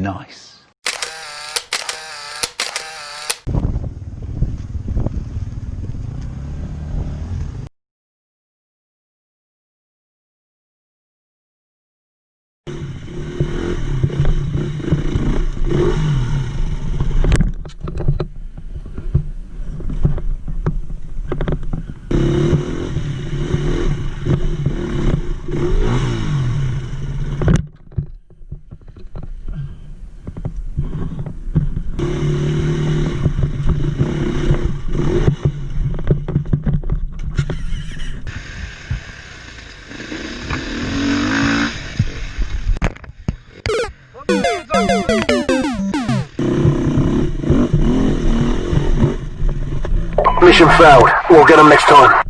Nice. Mission failed. We'll get them next time.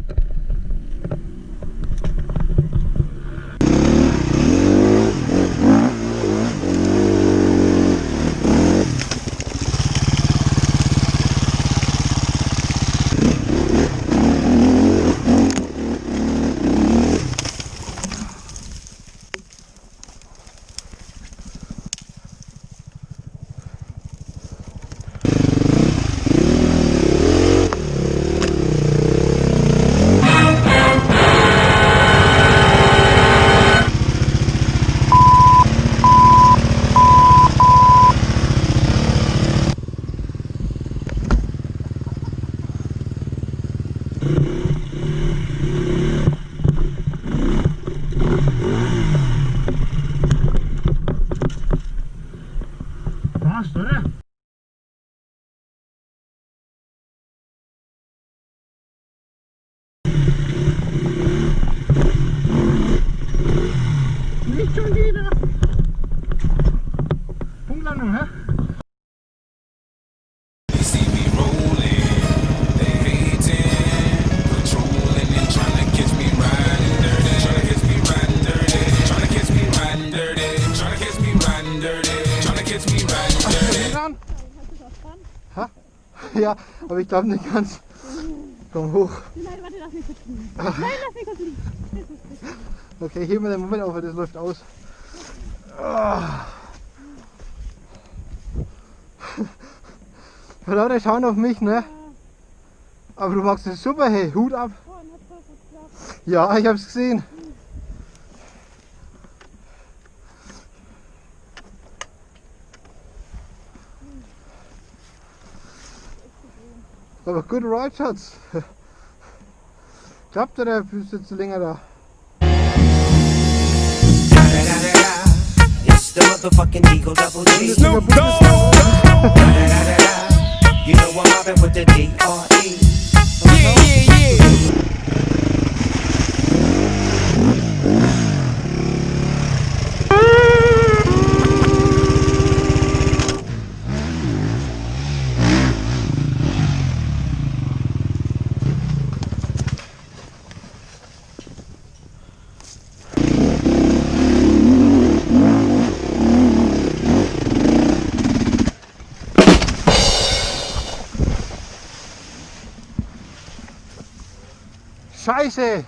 Nicht schon wieder. Punktlandung, hä? Ha? Ja, aber ich glaube nicht ganz. Komm hoch. Nein, warte, lass mich kurz liegen. Nein, lass mich kurz liegen. Okay, heben wir den Moment auf, weil das läuft aus. Ah. Leute schauen auf mich, ne? Aber du machst es super, hey, Hut ab. Ja, ich hab's gesehen. Aber good ride, Schatz. Klappt oder bist du jetzt länger da? It's the motherfucking Eagle Double G. Snoop Dogg! You know I'm mobbing with the D.R.E. Scheiße!